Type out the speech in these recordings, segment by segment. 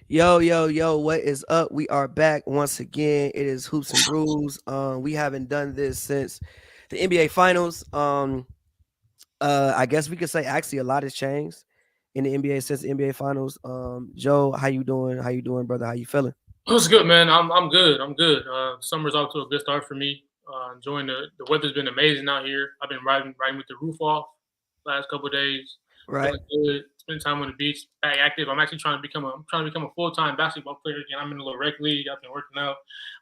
Yo, yo, yo, what is up? We are back once again. It is Hoops and Brews. We haven't done this since the NBA Finals. I guess we could say actually a lot has changed in the NBA since the NBA Finals. Joe, how you doing? How you doing, brother? How you feeling? It's good, man. I'm good. I'm good. Summer's off to a good start for me. Enjoying the weather's been amazing out here. I've been riding with the roof off last couple of days. Right. Feeling good. Spending time on the beach. Back active. I'm actually trying to become a full-time basketball player again. I'm in a little rec league. I've been working out.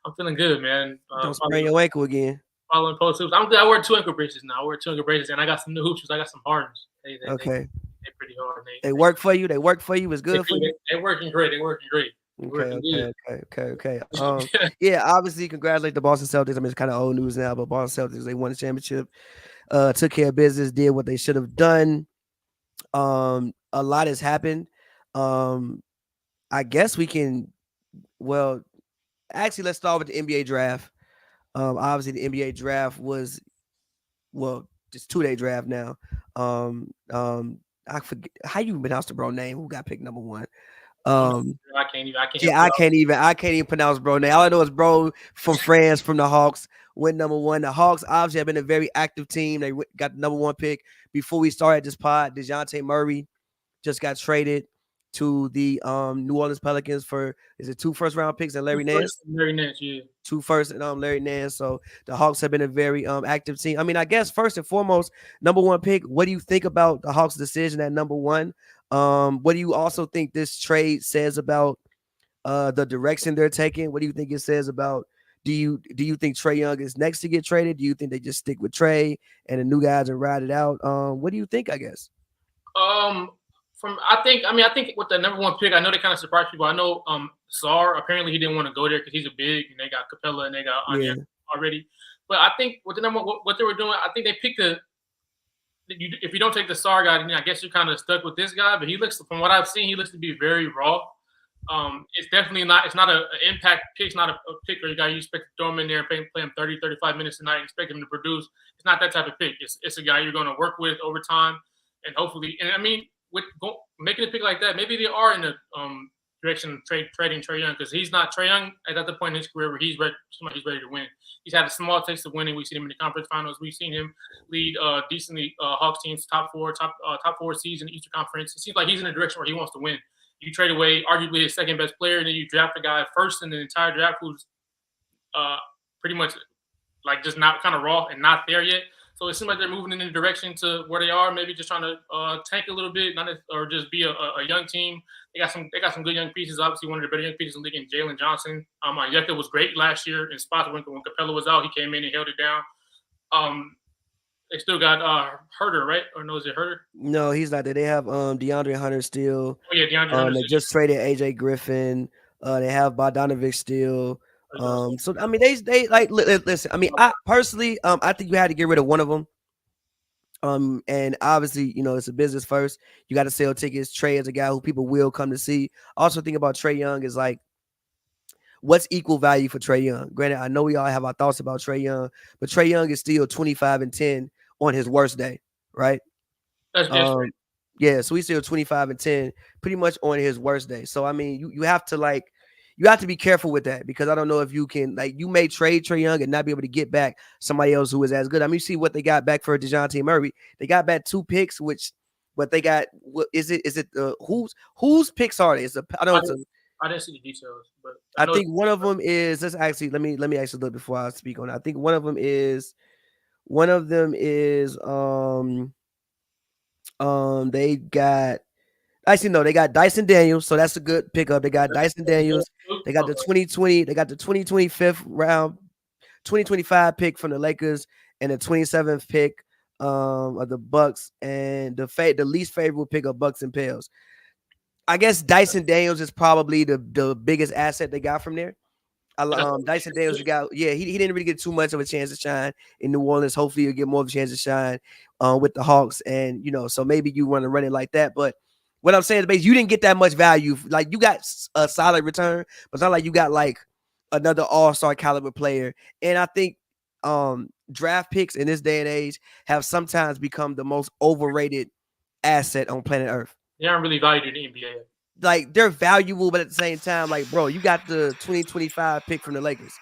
I'm feeling good, man. Don't sprain your ankle again. Following post hoops. I'm good. I wear two ankle braces now. I wear two ankle braces, and I got some new hoop shoes. I got some Hardens. Okay. They're pretty hard. They work for you. They work for you. It's good for you. They're working great. They're working great. They're Okay, working good. okay. Yeah, obviously, congratulate the Boston Celtics. I mean, it's kind of old news now, but Boston Celtics, they won the championship, took care of business, did what they should have done. A lot has happened. Um, I guess we can. Well, actually, let's start with the NBA draft. Obviously, the NBA draft was just 2 day draft now. I forget how you pronounce the bro name who got picked number one. I'm Um, I can't even. I can't help yeah, you I can't even pronounce bro name. All I know is bro from France from the Hawks went number one. The Hawks obviously have been a very active team. They got the number one pick before we started this pod. DeJounte Murray just got traded to the New Orleans Pelicans for is it 2 first-round picks and Larry Nance? Larry Nance, yeah. 2 first and Larry Nance. So the Hawks have been a very active team. I mean, I guess first and foremost, number one pick. What do you think about the Hawks' decision at number one? What do you also think this trade says about the direction they're taking? What do you think it says about? Do you think Trae Young is next to get traded? Do you think they just stick with Trae and the new guys and ride it out? What do you think? I guess. Um, I think with the number one pick, I know they kind of surprised people. I know Sar apparently he didn't want to go there because he's a big, and they got Capella and they got Anya Yeah. already. But I think with the number what they were doing, I think they picked if you don't take the Sar guy, then I guess you're kind of stuck with this guy. But he looks, from what I've seen, he looks to be very raw. It's definitely not. It's not an impact pick. It's not a pick where you got you expect to throw him in there and play him 30, 35 minutes a night and expect him to produce. It's not that type of pick. It's a guy you're going to work with over time, and hopefully. And I mean, making a pick like that, maybe they are in the direction of trading Trae Young, because he's not Trae Young at the point in his career where he's ready to win. He's had a small taste of winning. We've seen him in the conference finals. We've seen him lead decently Hawks teams top four seeds in the Eastern Conference. It seems like he's in a direction where he wants to win. You trade away arguably his second best player, and then you draft a guy first in the entire draft who's pretty much like just not kind of raw and not there yet. So it seems like they're moving in the direction to where they are, maybe just trying to tank a little bit, or just be a young team. They got some good young pieces. Obviously, one of the better young pieces in the league, Jalen Johnson. Onyeka was great last year in spots when Capella was out. He came in and held it down. They still got Herter, right? Or no, is it Herter? No, he's not there. They have DeAndre Hunter still. Oh yeah, DeAndre Hunter. They just traded AJ Griffin. They have Bogdanovich still. So I mean, they like listen. I mean, I personally, I think you had to get rid of one of them. And obviously, it's a business first. You got to sell tickets. Trae is a guy who people will come to see. Also, think about Trae Young is like, what's equal value for Trae Young? Granted, I know we all have our thoughts about Trae Young, but Trae Young is still 25-10 on his worst day, right? That's right. Yeah, so he's still 25-10, pretty much on his worst day. So I mean, you have to be careful with that, because I don't know if you can, like, you may trade Trae Young and not be able to get back somebody else who is as good. I mean, you see what they got back for DeJounte Murray. They got back 2 picks, but they got, what is it? Is it whose picks are they? I didn't see the details, but I think one of them is, let me actually look before I speak on it. I think one of them is they got, actually no, they got Dyson Daniels, so that's a good pickup. They got Dyson Daniels. They got the 2020, they got the 2025 round, 2025 pick from the Lakers, and the 27th pick of the Bucks, and the least favorable pick of Bucks and Pels. I guess Dyson Daniels is probably the biggest asset they got from there. Dyson Daniels got, he didn't really get too much of a chance to shine in New Orleans. Hopefully he'll get more of a chance to shine with the Hawks, and so maybe you want to run it like that. But what I'm saying is, you didn't get that much value. Like, you got a solid return, but it's not like you got like another all-star caliber player. And I think draft picks in this day and age have sometimes become the most overrated asset on planet Earth. They aren't really valued in the NBA. like they're valuable, but at the same time, like, bro, you got the 2025 pick from the Lakers.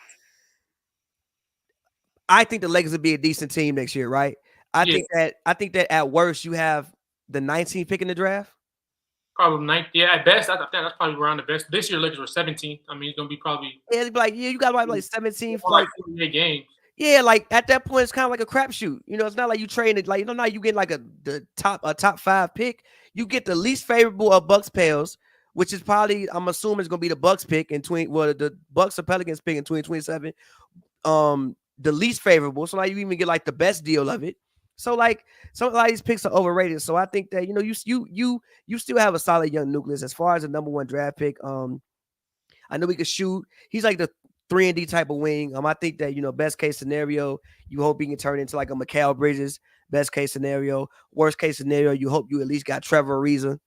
I think the Lakers will be a decent team next year, right? I think that at worst you have the 19th pick in the draft. Probably 9th. Yeah, at best, I think that's probably around the best. This year, Lakers were 17th. I mean, it's gonna be probably Like, yeah, you got like 17th, like 48 games. Yeah, like at that point, it's kind of like a crapshoot. You know, it's not like you trade it. Like, you know, now you get like a top 5 pick. You get the least favorable of Bucks pals, which is probably, I'm assuming, it's gonna be the Bucks pick in the Bucks or Pelicans pick in 2027. The least favorable. So now you even get like the best deal of it. So like a lot of these picks are overrated. So I think that, you know, you still have a solid young nucleus as far as the number 1 draft pick. I know he could shoot. He's like the 3-and-D type of wing. I think that, you know, best case scenario, you hope he can turn into like a Mikal Bridges. Best case scenario. Worst case scenario, you hope you at least got Trevor Ariza.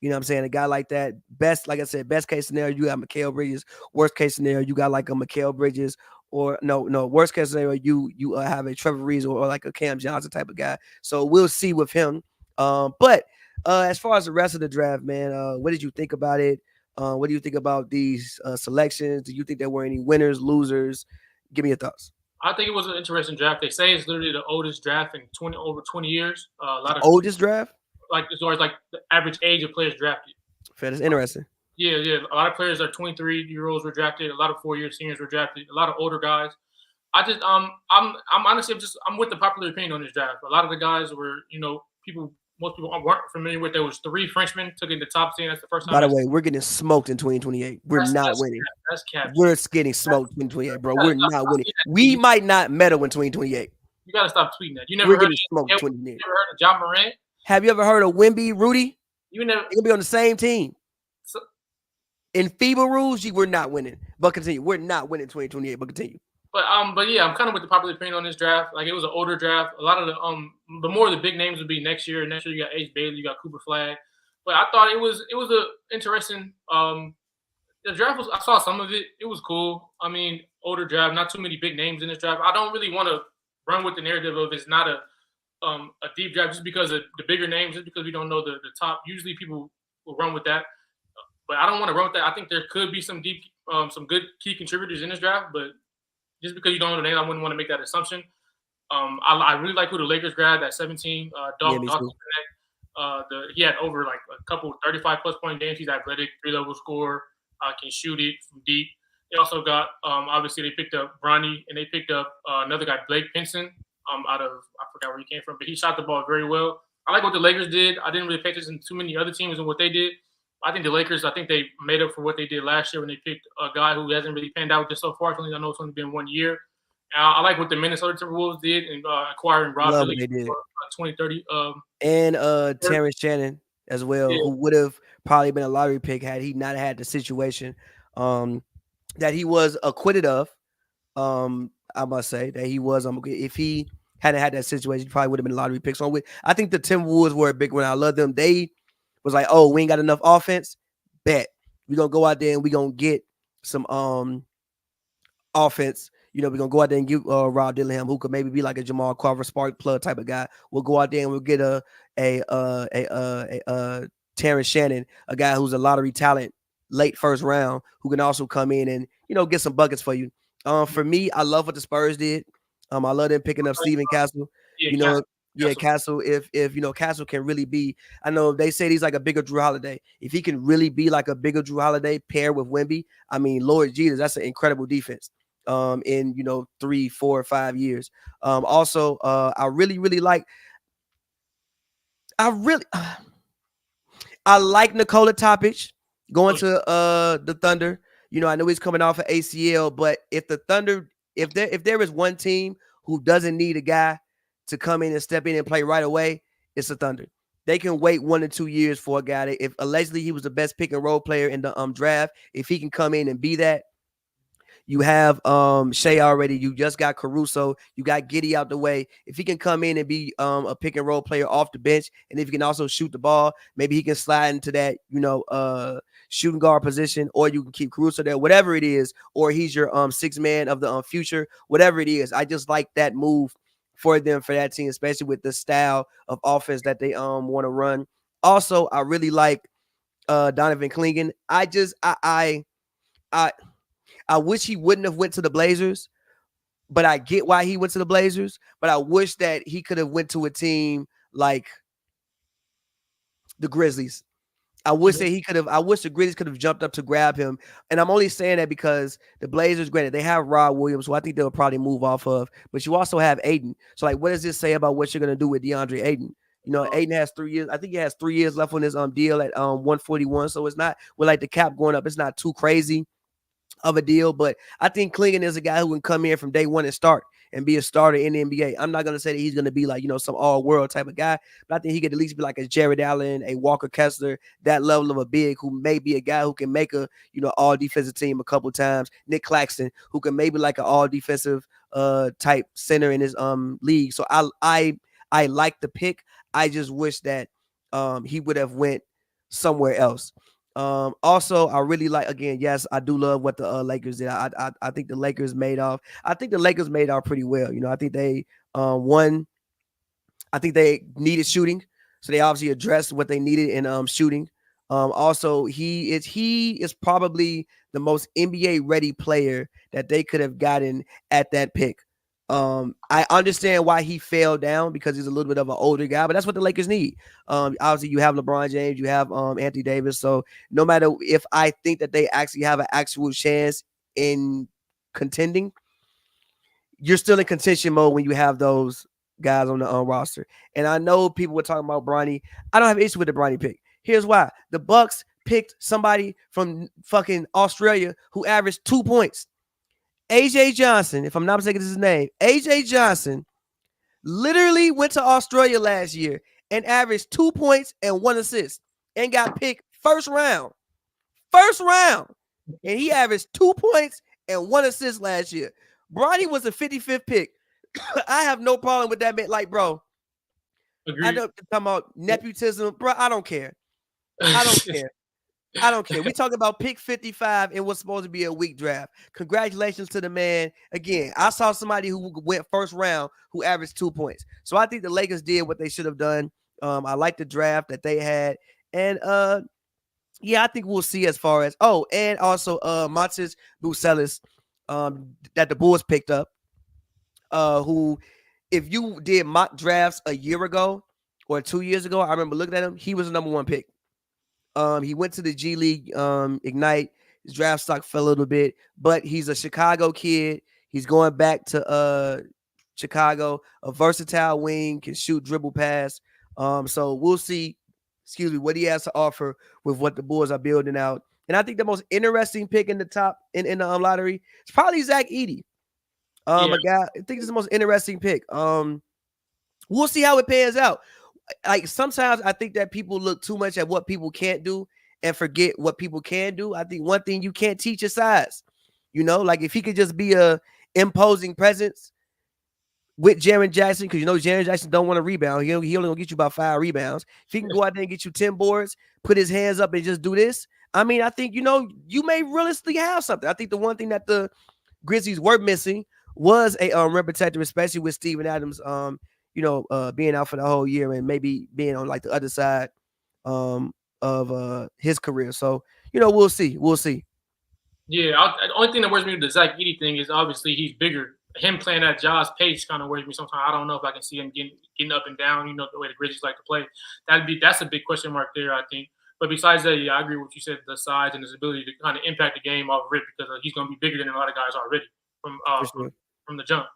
You know what I'm saying? A guy like that. Best, like I said, best case scenario, you got Mikal Bridges. Worst case scenario, you got like a Mikal Bridges. Or no. Worst case scenario, you have a Trevor Ariza or like a Cam Johnson type of guy. So we'll see with him. But as far as the rest of the draft, man, what did you think about it? What do you think about these selections? Do you think there were any winners, losers? Give me your thoughts. I think it was an interesting draft. They say it's literally the oldest draft in over 20 years. A lot of oldest draft, like as far as like the average age of players drafted. Fair, that's interesting. Yeah. A lot of players are 23-year-olds were drafted. A lot of 4-year seniors were drafted. A lot of older guys. I just I'm honestly I'm with the popular opinion on this draft. A lot of the guys were, you know, most people weren't familiar with. There was 3 Frenchmen took in the top 10. That's the first time. By the way, we're getting smoked in 2028. We're not winning. That's cap. We're getting smoked in 2028, bro. We're not winning. We might not medal in 2028. You gotta stop tweeting that. You never we're heard getting smoked in 2028. You ever heard of John Morant? Have you ever heard of Wemby, Rudy? You never. They're gonna be on the same team. So, in FIBA rules, we're not winning. But continue. We're not winning 2028. But continue. But yeah, I'm kind of with the popular opinion on this draft. Like, it was an older draft. A lot of the more of the big names would be next year. Next year you got Ace Bailey, you got Cooper Flag. But I thought it was a interesting. The draft was. I saw some of it. It was cool. I mean, older draft, not too many big names in this draft. I don't really want to run with the narrative of it's not a deep draft just because of the bigger names, just because we don't know the top. Usually people will run with that, but I don't want to run with that. I think there could be some good key contributors in this draft, but just because you don't know the name, I wouldn't want to make that assumption. I really like who the Lakers grabbed at 17. Dawson. He had over like a couple 35-plus point games. He's athletic, 3-level scorer, can shoot it from deep. They also got obviously they picked up Bronny and they picked up another guy, Blake Pinson, out of I forgot where he came from, but he shot the ball very well. I like what the Lakers did. I didn't really pay attention to too many other teams and what they did. I think the Lakers, they made up for what they did last year when they picked a guy who hasn't really panned out just so far. I know it's only been 1 year. I like what the Minnesota Timberwolves did in acquiring Rob Billy for 2030. And Terrence Shannon as well, who would have probably been a lottery pick had he not had the situation that he was acquitted of. I must say that he was. If he hadn't had that situation, he probably would have been a lottery pick. So I think the Timberwolves were a big one. I love them. They was like, oh, we ain't got enough offense. Bet we're gonna go out there and we're gonna get some offense. You know, we're gonna go out there and get Rob Dillingham, who could maybe be like a Jamal Carver spark plug type of guy. We'll go out there and we'll get a Terrence Shannon, a guy who's a lottery talent, late first round, who can also come in and, you know, get some buckets for you. For me, I love what the Spurs did. I love them picking up Steven Castle. Castle. If you know, Castle can really be. I know they say he's like a bigger Drew Holiday. If he can really be like a bigger Drew Holiday paired with Wemby, I mean, Lord Jesus, that's an incredible defense. In 3, 4, 5 years. Also, I really like. I like Nikola Topic going to the Thunder. You know, I know he's coming off of ACL, but if the Thunder, if there is one team who doesn't need a guy to come in and step in and play right away, it's the Thunder. They can wait 1 to 2 years for a guy that, if allegedly he was the best pick and roll player in the draft, if he can come in and be that. You have Shea already. You just got Caruso. You got Giddey out the way. If he can come in and be a pick and roll player off the bench, and if he can also shoot the ball, maybe he can slide into that, shooting guard position, or you can keep Caruso there, whatever it is, or he's your sixth man of the future, whatever it is. I just like that move for them, for that team, especially with the style of offense that they want to run. Also, I really like Donovan Clingan. I wish he wouldn't have went to the Blazers, but I get why he went to the Blazers. But I wish that he could have went to a team like the Grizzlies. I wish that he could have. I wish the Grizzlies could have jumped up to grab him. And I'm only saying that because the Blazers, granted, they have Rod Williams, who I think they'll probably move off of. But you also have Aiden. So, like, what does this say about what you're gonna do with DeAndre Aiden? You know, Aiden has 3 years. I think he has 3 years left on his deal at 141. So it's not with like the cap going up. It's not too crazy of a deal, but I think Clingan is a guy who can come in from day one and start and be a starter in the NBA. I'm not going to say that he's going to be like, some all-world type of guy, but I think he could at least be like a Jared Allen, a Walker Kessler, that level of a big who may be a guy who can make a, all-defensive team a couple times. Nick Claxton, who can maybe like an all-defensive type center in his league. So I like the pick. I just wish that he would have went somewhere else. Also, I really like, again, yes, I do love what the Lakers did. I think the Lakers made off. I think the Lakers made off pretty well. I think they won. I think they needed shooting, so they obviously addressed what they needed in shooting. Also, he is probably the most NBA ready player that they could have gotten at that pick. I understand why he fell down because he's a little bit of an older guy, but that's what the Lakers need. Obviously, you have LeBron James, you have Anthony Davis. So no matter if I think that they actually have an actual chance in contending, you're still in contention mode when you have those guys on the roster. And I know people were talking about Bronny. I don't have an issue with the Bronny pick. Here's why: the Bucks picked somebody from fucking Australia who averaged 2 points. AJ Johnson, if I'm not mistaken, is his name. AJ Johnson literally went to Australia last year and averaged 2 points and 1 assist and got picked first round. And he averaged 2 points and 1 assist last year. Bronny was the 55th pick. I have no problem with that, man. Like, bro, Agreed. I know talking about nepotism, bro. I don't care. I don't care. We talking about pick 55 and what's supposed to be a weak draft. Congratulations to the man. Again, I saw somebody who went first round who averaged 2 points. So I think the Lakers did what they should have done. I like the draft that they had. And yeah, I think we'll see as far as and also Montes Bucelis that the Bulls picked up. Who, if you did mock drafts a year ago or 2 years ago, I remember looking at him, he was the number 1 pick. He went to the G League Ignite. His draft stock fell a little bit, but he's a Chicago kid. He's going back to Chicago, a versatile wing, can shoot, dribble, pass. So we'll see, what he has to offer with what the Bulls are building out. And I think the most interesting pick in the top in the lottery is probably Zach Edey. A guy, I think it's the most interesting pick. We'll see how it pans out. Like, sometimes I think that people look too much at what people can't do and forget what people can do. I think one thing you can't teach is size. Like if he could just be a imposing presence with Jaren Jackson, because Jaren Jackson don't want to rebound. He only gonna get you about 5 rebounds. If he can go out there and get you 10 boards, put his hands up and just do this, I mean, I think you may realistically have something. I think the one thing that the Grizzlies were missing was a rim protector, especially with Steven Adams being out for the whole year and maybe being on like the other side of his career. So, we'll see. Yeah, the only thing that worries me with the Zach Edey thing is obviously he's bigger. Him playing at Jaws pace kind of worries me sometimes. I don't know if I can see him getting up and down, the way the Grizzlies like to play. That's a big question mark there, I think. But besides that, yeah, I agree with what you said, the size and his ability to kind of impact the game off rip, because he's going to be bigger than a lot of guys already from the jump.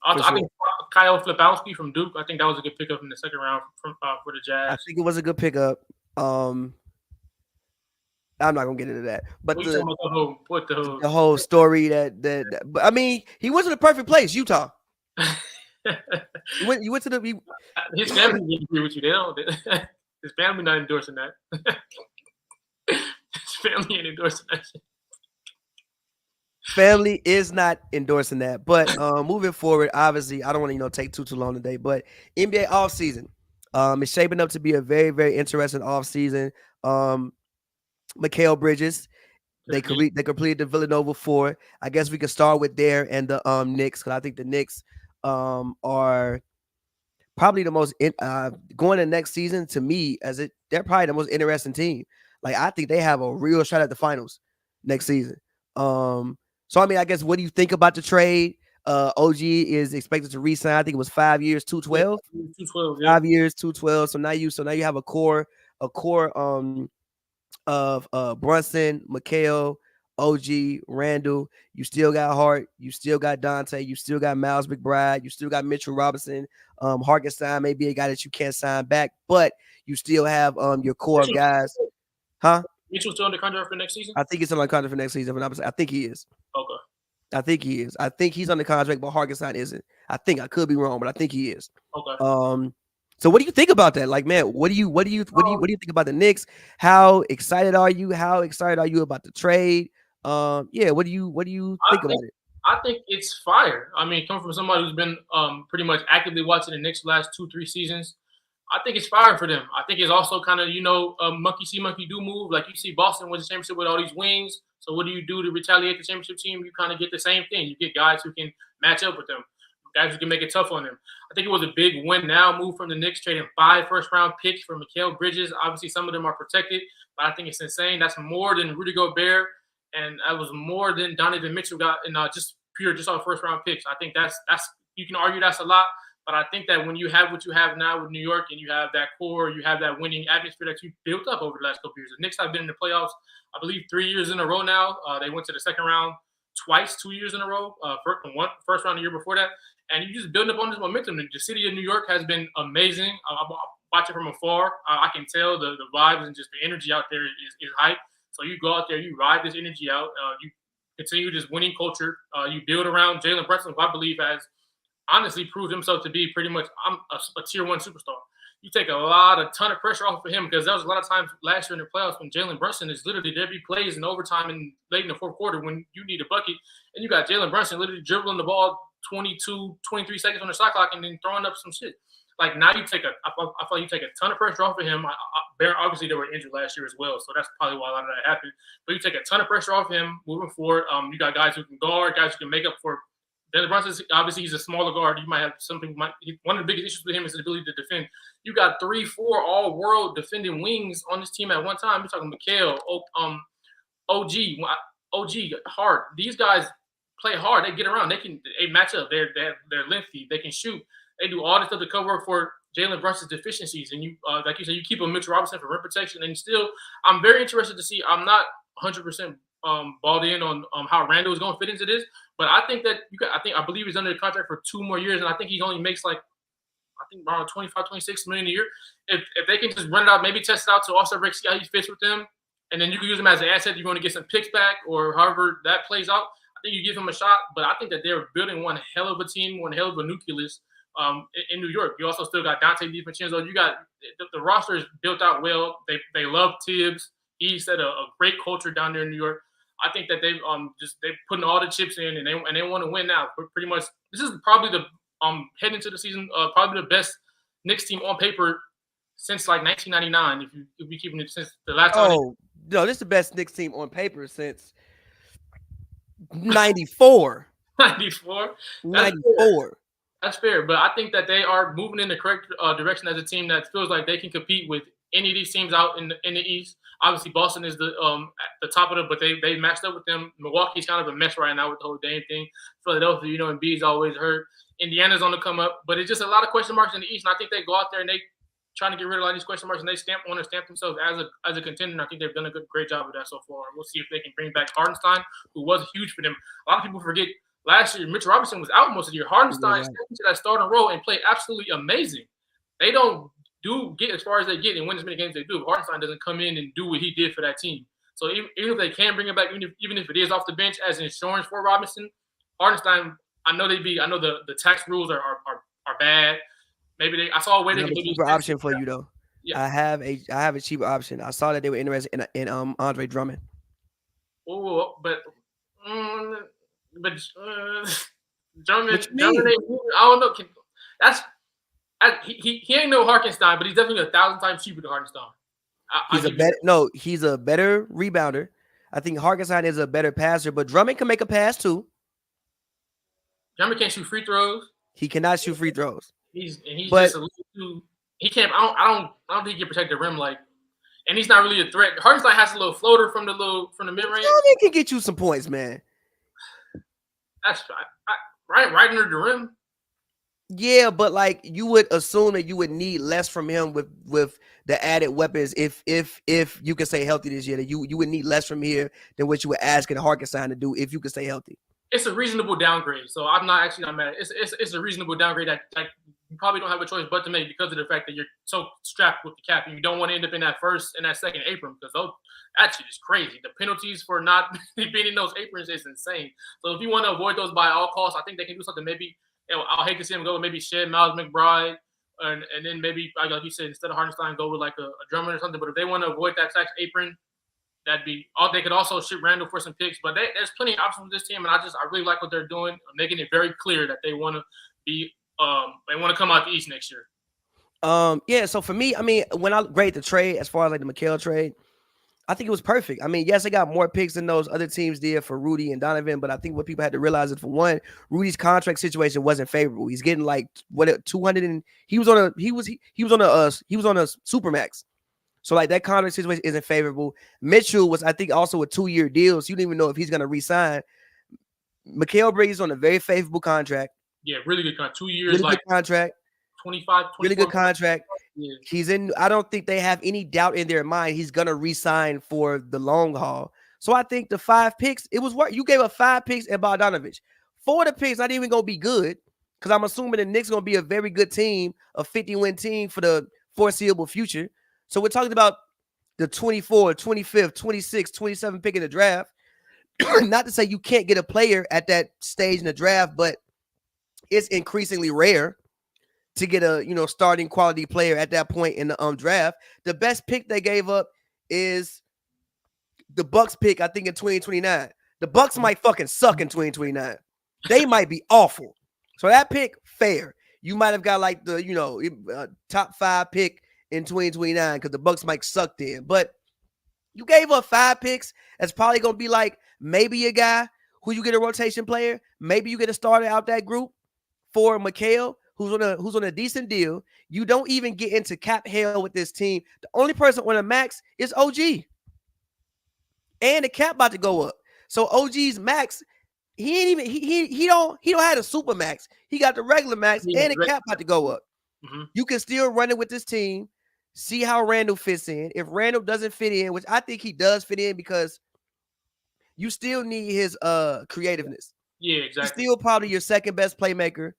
I think Kyle Flipowski from Duke, I think that was a good pickup in the second round for the Jazz. I think it was a good pickup. I'm not gonna get into that, but the whole story that I mean, he went to the perfect place, Utah. you went to the. His family didn't agree with you. They don't. His family not endorsing that. His family ain't endorsing that shit. Family is not endorsing that, but moving forward, obviously, I don't want to take too long today. But NBA offseason, it's shaping up to be a very, very interesting offseason. Mikal Bridges, they completed the Villanova 4. I guess we could start with there and the Knicks, because I think the Knicks are probably the most going to next season to me they're probably the most interesting team. Like I think they have a real shot at the finals next season. So I mean, I guess what do you think about the trade? OG is expected to re-sign. I think it was 5 years, 212. 212, 5 years, 212. So now you have a core of Brunson, Mikhail, OG, Randall. You still got Hart. You still got Dante. You still got Miles McBride. You still got Mitchell Robinson. Harkenstein may be a guy that you can't sign back, but you still have your core of guys. Huh? Mitchell's still under contract for next season? I think he's on contract for next season. I think he is. Okay. I think he is. I think he's on the contract, but Harkenstein isn't. I could be wrong, but I think he is. Okay. So what do you think about that? Like, man, what do you think about the Knicks? How excited are you? How excited are you about the trade? Yeah, what do you think about it? I think it's fire. I mean, coming from somebody who's been pretty much actively watching the Knicks the last 2-3 seasons, I think it's fire for them. I think it's also kind of, a monkey see, monkey do move. Like you see Boston wins the championship with all these wings. So what do you do to retaliate the championship team? You kind of get the same thing. You get guys who can match up with them, guys who can make it tough on them. I think it was a big win now move from the Knicks, trading 5 first-round picks for Mikal Bridges. Obviously, some of them are protected, but I think it's insane. That's more than Rudy Gobert, and that was more than Donovan Mitchell got in just off first-round picks. I think that's you can argue that's a lot. But I think that when you have what you have now with New York and you have that core, you have that winning atmosphere that you built up over the last couple of years. The Knicks have been in the playoffs, I believe, 3 years in a row now. They went to the second round twice, 2 years in a row. First round the year before that. And you just building up on this momentum. The city of New York has been amazing. I watch it from afar. I can tell the vibes and just the energy out there is hype. So you go out there, you ride this energy out. You continue this winning culture. You build around Jalen Brunson, who I believe has honestly proved himself to be pretty much a tier 1 superstar. You take a ton of pressure off of him because there was a lot of times last year in the playoffs when Jalen Brunson is literally there be plays in overtime and late in the fourth quarter when you need a bucket, and you got Jalen Brunson literally dribbling the ball 22, 23 seconds on the shot clock and then throwing up some shit. Like now I feel like you take a ton of pressure off of him. Obviously they were injured last year as well, so that's probably why a lot of that happened. But you take a ton of pressure off him moving forward. You got guys who can guard, guys who can make up for. Jalen Brunson, obviously, he's a smaller guard. You might have something. One of the biggest issues with him is his ability to defend. You got 3-4 all-world defending wings on this team at one time. You're talking Mikhail, OG, Hart. These guys play hard. They get around. They match up. They're lengthy. They can shoot. They do all this stuff to cover for Jalen Brunson's deficiencies. And you, like you said, you keep a Mitchell Robinson for rim protection. And still, I'm very interested to see. I'm not 100% balled in on how Randall is going to fit into this. But I think that I believe he's under the contract for 2 more years, and I think he only makes around 25, 26 million a year. If they can just run it out, maybe test it out to All-Star break, see how he fits with them, and then you can use him as an asset. You're going to get some picks back, or however that plays out. I think you give him a shot. But I think that they're building one hell of a team, one hell of a nucleus in New York. You also still got Dante DiVincenzo. You got the roster is built out well. They love Tibbs. He set a great culture down there in New York. I think that they're putting all the chips in and they want to win now. Pretty much, this is probably the heading into the season, probably the best Knicks team on paper since 1999. If we keeping it since the last time. Oh no, this is the best Knicks team on paper since 94. 94. 94. That's fair, but I think that they are moving in the correct direction as a team that feels like they can compete with any of these teams out in the East. Obviously, Boston is at the top of it, but they matched up with them. Milwaukee's kind of a mess right now with the whole Dame thing. Philadelphia, Embiid's always hurt. Indiana's on the come up, but it's just a lot of question marks in the East. And I think they go out there and they trying to get rid of a lot of these question marks, and they want to stamp themselves as a contender. And I think they've done a great job of that so far. We'll see if they can bring back Hartenstein, who was huge for them. A lot of people forget last year Mitchell Robinson was out most of the year. Hartenstein stepped into that starting role and played absolutely amazing. They don't get as far as they get and win as many games as they do. Hartenstein doesn't come in and do what he did for that team. So even if they can bring him back, even if it is off the bench as insurance for Robinson, Hartenstein, I know the tax rules are bad. Maybe I saw a way they can do cheaper option for you though. Yeah. I have a cheaper option. I saw that they were interested in Andre Drummond. Oh, but Drummond, I don't know. He ain't no Hartenstein, but he's definitely 1,000 times cheaper than Hartenstein. He's a better rebounder. I think Hartenstein is a better passer, but Drummond can make a pass too. Drummond can't shoot free throws. He cannot shoot free throws. He's just a little too. He can't. I don't think he can protect the rim like. and he's not really a threat. Hartenstein has a little floater from the mid range. He can get you some points, man. That's right under the rim. Yeah, but like you would assume that you would need less from him with the added weapons if you can stay healthy this year. That you would need less from here than what you were asking Hartenstein to do if you could stay healthy. It's a reasonable downgrade, so I'm not mad. It's a reasonable downgrade that you probably don't have a choice but to make because of the fact that you're so strapped with the cap and you don't want to end up in that first and that second apron because that shit is crazy. The penalties for not being in those aprons is insane. So if you want to avoid those by all costs, I think they can do something. Maybe I'll hate to see him go with maybe Shed Miles McBride, and then maybe like you said, instead of Hartenstein, go with like a Drummond or something. But if they want to avoid that tax apron, that'd be all. They could also ship Randall for some picks, but there's plenty of options with this team, and I really like what they're doing, making it very clear that they want to be they want to come out the East next year. Yeah. So for me, I mean, when I grade the trade as far as like the Mikal trade, I think it was perfect. I mean, yes, they got more picks than those other teams did for Rudy and Donovan, but I think what people had to realize is, for one, Rudy's contract situation wasn't favorable. He's getting like 200 and he was on a supermax. So like that contract situation isn't favorable. Mitchell was, I think, also a 2-year deal, so you don't even know if he's going to re-sign. Mikal Bridges on a very favorable contract. Yeah, really good contract. 2 years, really good contract. 25, really good contract. Yeah. He's in. I don't think they have any doubt in their mind he's gonna re-sign for the long haul. So I think the 5 picks, it was worth. You gave up 5 picks and Bogdanovich. 4 of the picks not even gonna be good because I'm assuming the Knicks gonna be a very good team, a 50-win team for the foreseeable future. So we're talking about the 24, 25th, 26th, 27th pick in the draft. Not to say you can't get a player at that stage in the draft, but it's increasingly rare to get a starting quality player at that point in the draft. The best pick they gave up is the Bucks pick, I think, in 2029. The Bucks might fucking suck in 2029. They might be awful. So that pick, fair. You might have got like the top 5 pick in 2029 because the Bucks might suck then. But you gave up 5 picks. That's probably gonna be like maybe a guy who you get a rotation player. Maybe you get a starter out that group for Mikal, who's on a decent deal. You don't even get into cap hell with this team. The only person on a max is OG. And the cap about to go up. So OG's max, he ain't even he don't have a super max. He got the regular max and the cap about to go up. Mm-hmm. You can still run it with this team, see how Randall fits in. If Randall doesn't fit in, which I think he does fit in because you still need his creativeness. Yeah, exactly. He's still probably your second best playmaker.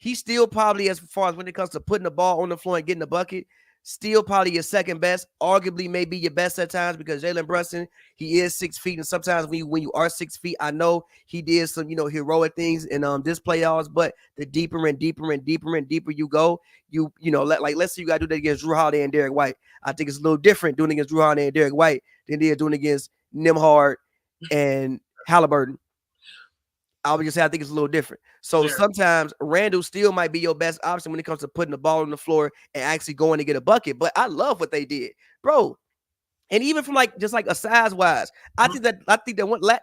He's still probably, as far as when it comes to putting the ball on the floor and getting the bucket, still probably your second best, arguably maybe your best at times because Jalen Brunson, he is 6 feet. And sometimes when you are 6 feet, I know he did some, heroic things in this playoffs, but the deeper and deeper and deeper and deeper you go, let's say you got to do that against Drew Holiday and Derek White. I think it's a little different doing it against Drew Holiday and Derek White than they are doing against Nembhard and Halliburton. I would just say I think it's a little different. So sometimes Randall still might be your best option when it comes to putting the ball on the floor and actually going to get a bucket. But I love what they did, bro. And even from just a size wise, I think that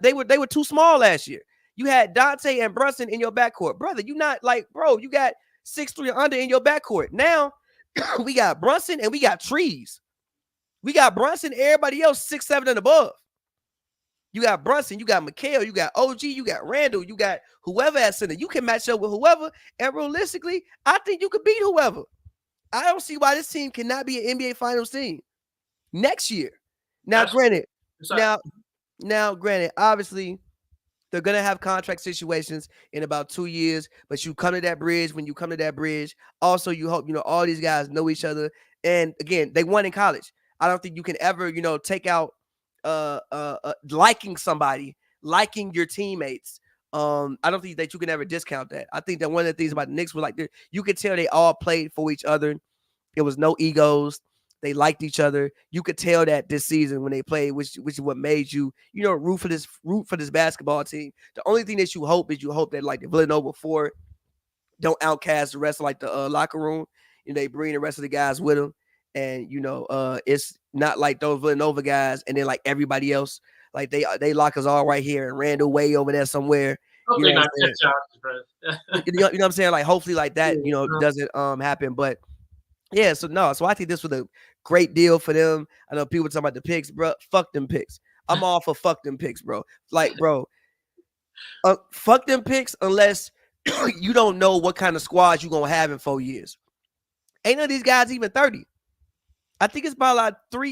they were too small last year. You had Dante and Brunson in your backcourt, brother. You not you got 6'3" under in your backcourt. Now we got Brunson and we got trees. We got Brunson, everybody else 6'7" and above. You got Brunson, you got Mikal, you got OG, you got Randall, you got whoever at center. You can match up with whoever, and realistically, I think you could beat whoever. I don't see why this team cannot be an NBA Finals team next year. Now, granted, obviously, they're gonna have contract situations in about 2 years, but you come to that bridge when you come to that bridge. Also, you hope all these guys know each other, and again, they won in college. I don't think you can ever take out liking somebody, liking your teammates. I don't think that you can ever discount that. I think that one of the things about the Knicks was you could tell they all played for each other. It was no egos. They liked each other. You could tell that this season when they played, which is what made you, root for this basketball team. The only thing that you hope that the Villanova 4 don't outcast the rest of the locker room. They bring the rest of the guys with them. And it's not like those Villanova guys, and then everybody else, they lock us all right here, and Randall way over there somewhere. You know what I'm saying? Hopefully that doesn't happen. But yeah, so I think this was a great deal for them. I know people talking about the picks, bro. Fuck them picks. I'm all for fuck them picks, bro. Like, bro, fuck them picks unless you don't know what kind of squads you're going to have in 4 years. Ain't none of these guys even 30. I think it's about like 4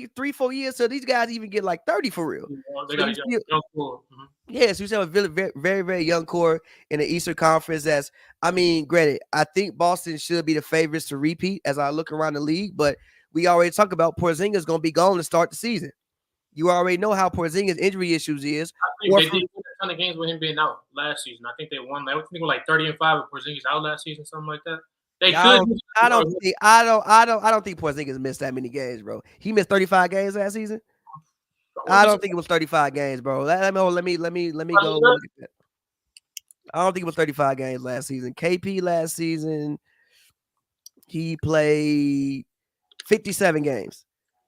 years till these guys even get like 30 for real. They got a young core. Yes, you have a very, very, very young core in the Eastern Conference. That's, I mean, granted, I think Boston should be the favorites to repeat as I look around the league, but we already talked about Porzingis going to be gone to start the season. You already know how Porzingis' injury issues is. I think they did a ton of games with him being out last season. I think they won. I think they were like 30-5 with Porzingis out last season, something like that. I don't think Porzingis missed that many games, bro. He missed 35 games last season. I don't think it was 35 games, bro. Let me go look at that. I don't think it was 35 games last season. KP last season, he played 57 games.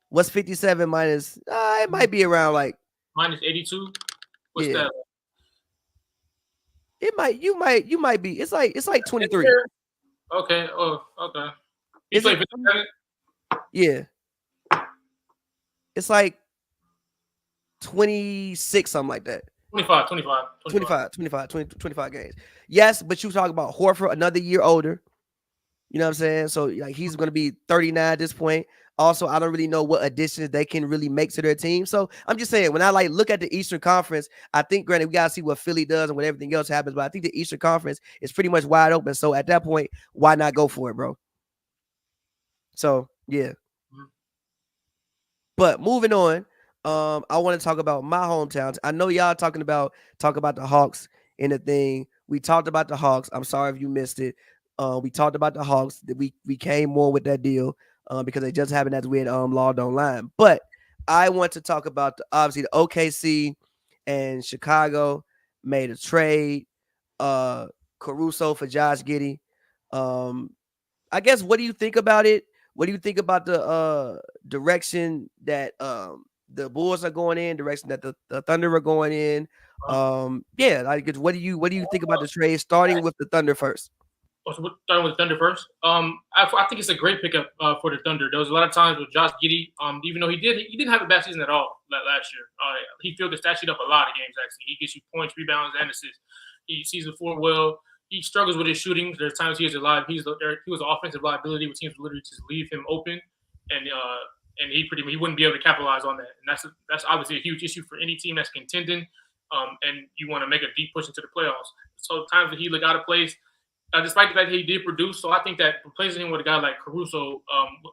What's 57 minus? It might be around like minus 82. What's that? It might. You might be. It's like 23. Okay. Oh, okay. He played 57? Yeah. It's like 26, something like that. 25 games. Yes, but you talk about Horford, another year older. You know what I'm saying? So like he's going to be 39 at this point. Also, I don't really know what additions they can really make to their team. So I'm just saying, when I like look at the Eastern Conference, I think, granted, we got to see what Philly does and what everything else happens, but I think the Eastern Conference is pretty much wide open. So at that point, why not go for it, bro? So, yeah. But moving on, I want to talk about my hometowns. I know y'all talk about the Hawks in the thing. We talked about the Hawks. I'm sorry if you missed it. We talked about the Hawks. We came more with that deal because they just happened as we had logged online. But I want to talk about obviously the OKC and Chicago made a trade. Caruso for Josh Giddey. I guess, what do you think about it? What do you think about the direction that the Bulls are going in, direction that the Thunder are going in? Yeah, like, what do you think about the trade? Starting with the Thunder first. Starting with Thunder first. I think it's a great pickup for the Thunder. There was a lot of times with Josh Giddey, even though he didn't have a bad season at all last year. He filled the stat sheet up a lot of games. Actually, he gets you points, rebounds, and assists. He sees the floor well. He struggles with his shooting. There's times he was an offensive liability with teams literally just leave him open, and he wouldn't be able to capitalize on that. And that's obviously a huge issue for any team that's contending, and you want to make a deep push into the playoffs. So times that he looked out of place. Despite the fact that he did produce, so I think that replacing him with a guy like Caruso,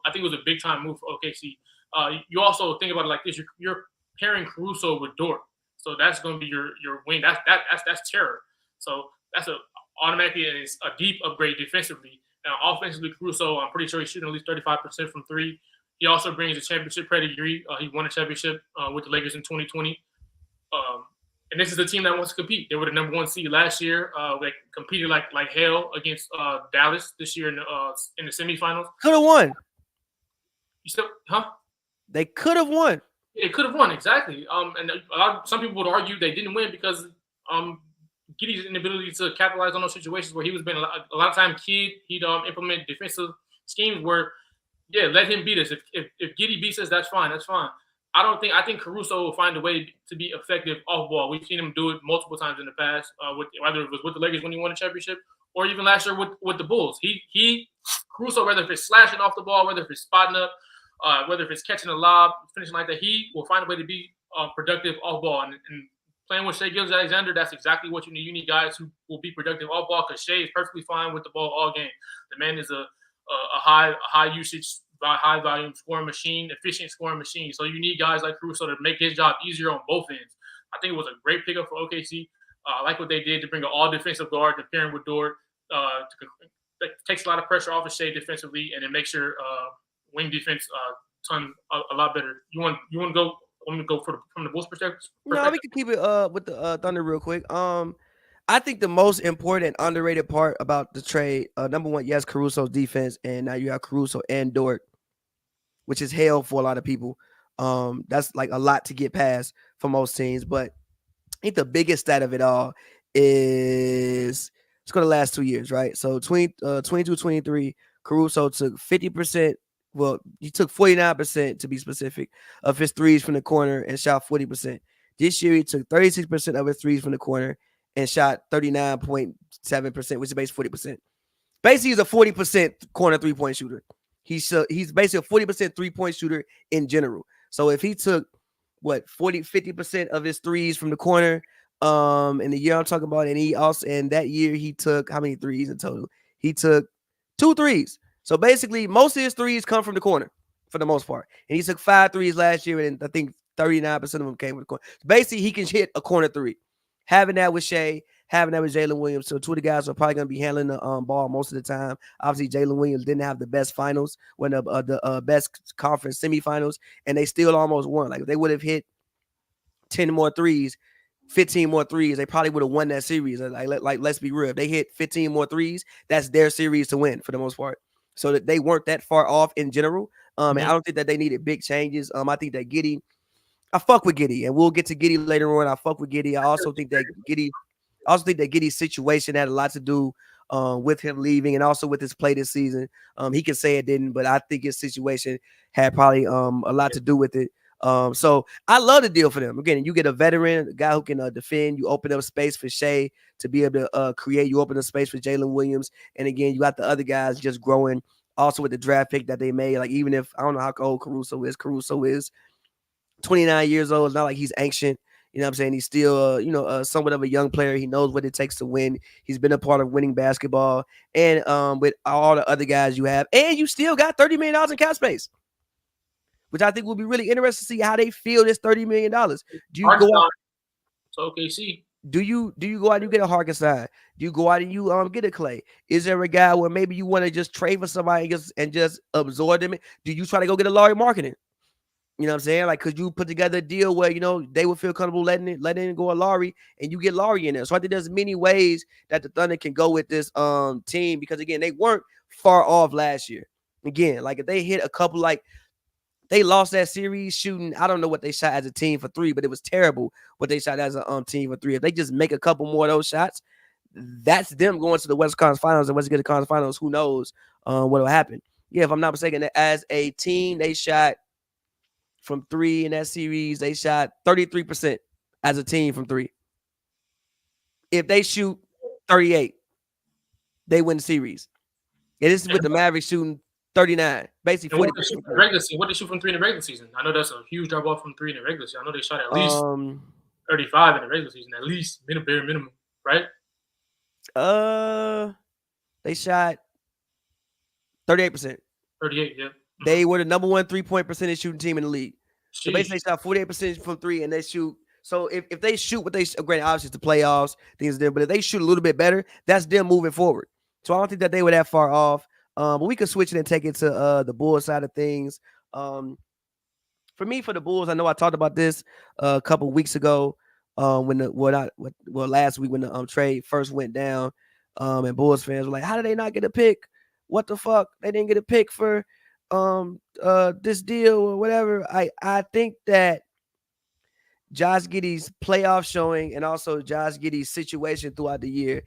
I think it was a big time move for OKC. You also think about it like this: you're pairing Caruso with Dort, so that's going to be your wing. That's terror. So that's automatically it's a deep upgrade defensively. Now offensively, Caruso, I'm pretty sure he's shooting at least 35% from three. He also brings a championship pedigree. He won a championship with the Lakers in 2020. And this is a team that wants to compete. They were the number 1 seed last year. They competed like hell against Dallas this year in the semifinals. Could have won. You still, huh? They could have won. They could have won, exactly. And some people would argue they didn't win because Giddey's inability to capitalize on those situations where he was being a lot of time kid. He'd implement defensive schemes where, let him beat us. If Giddey beats us, that's fine. That's fine. I think Caruso will find a way to be effective off ball. We've seen him do it multiple times in the past, whether it was with the Lakers when he won a championship or even last year with the Bulls. Caruso, whether if it's slashing off the ball, whether if it's spotting up, whether if it's catching a lob, finishing like that, he will find a way to be productive off ball. And playing with Shai Gilgeous-Alexander, that's exactly what you need. You need guys who will be productive off ball because Shai is perfectly fine with the ball all game. The man is a high usage, high volume scoring machine, efficient scoring machine. So you need guys like Caruso to make his job easier on both ends. I think it was a great pickup for OKC. I like what they did to bring an all defensive guard to pairing with Dort. That takes a lot of pressure off of Shai defensively, and it makes your wing defense ton a lot better. You want to go? Want me to go from the Bulls' perspective? No, we can keep it with the Thunder real quick. I think the most important underrated part about the trade, number one, yes, Caruso's defense, and now you have Caruso and Dort, which is hell for a lot of people. That's like a lot to get past for most teams. But I think the biggest stat of it all is it's going to last 2 years, right? So 22-23, Caruso took 50% well, he took 49% to be specific of his threes from the corner and shot 40%. This year, he took 36% of his threes from the corner and shot 39.7%, which is basically 40%. Basically, he's a 40% corner three-point shooter. He's basically a 40% three-point shooter in general. So if he took, 50% of his threes from the corner, in the year I'm talking about, and that year he took how many threes in total? He took 2 threes. So basically, most of his threes come from the corner for the most part. And he took 5 threes last year, and I think 39% of them came from the corner. Basically, he can hit a corner three. Having that with Shea, having that with Jalen Williams. So two of the guys are probably going to be handling the ball most of the time. Obviously, Jalen Williams didn't have the best finals, when the best conference semifinals, and they still almost won. Like if they would have hit 10 more threes, 15 more threes, they probably would have won that series. Like let's be real. If they hit 15 more threes, that's their series to win for the most part. So that they weren't that far off in general. And I don't think that they needed big changes. I think that Giddey, I fuck with Giddey, and we'll get to Giddey later on. I fuck with Giddey. I also think that Giddey's situation had a lot to do with him leaving and also with his play this season. He can say it didn't, but I think his situation had probably a lot to do with it. So I love the deal for them. Again, you get a veteran, a guy who can defend. You open up space for Shea to be able to create. You open up space for Jalen Williams. And again, you got the other guys just growing. Also with the draft pick that they made. Like even if, I don't know how old Caruso is 29 years old. It's not like he's ancient. You know what I'm saying? He's still, somewhat of a young player. He knows what it takes to win. He's been a part of winning basketball. And with all the other guys you have. And you still got $30 million in cap space, which I think will be really interesting to see how they feel this $30 million. Do you go out? So OKC. Do you go out and you get a Harkenstein? Do you go out and you get a Clay? Is there a guy where maybe you want to just trade for somebody and just absorb them? Do you try to go get a Laurie Marketing? You know what I'm saying? Like, could you put together a deal where, they would feel comfortable letting go a Laurie and you get Laurie in there? So I think there's many ways that the Thunder can go with this team, because again, they weren't far off last year. Again, like if they hit a couple, like they lost that series shooting, I don't know what they shot as a team for three, but it was terrible what they shot as a team for three. If they just make a couple more of those shots, that's them going to the West Conference Finals, and once they get to the Conference Finals, who knows what will happen. Yeah, if I'm not mistaken, as a team, they shot from three in that series. They shot 33% as a team from three. If they shoot 38, they win the series. And this is with the Mavericks shooting 39, basically 40%. What they shoot from three in the regular season? I know that's a huge drop off from three in the regular season. I know they shot at least 35 in the regular season, at least bare minimum, right? They shot 38%. 38, yeah. They were the number one 3-point percentage shooting team in the league. So basically, they shot 48% from three, and they shoot. So if they shoot what they granted, obviously it's the playoffs, things there, but if they shoot a little bit better, that's them moving forward. So I don't think that they were that far off. But we could switch it and take it to the Bulls side of things. For me, for the Bulls, I know I talked about this a couple weeks ago last week when the trade first went down, and Bulls fans were like, "How did they not get a pick? What the fuck? They didn't get a pick for this deal or whatever." I think that Josh Giddey's playoff showing and also Josh Giddey's situation throughout the year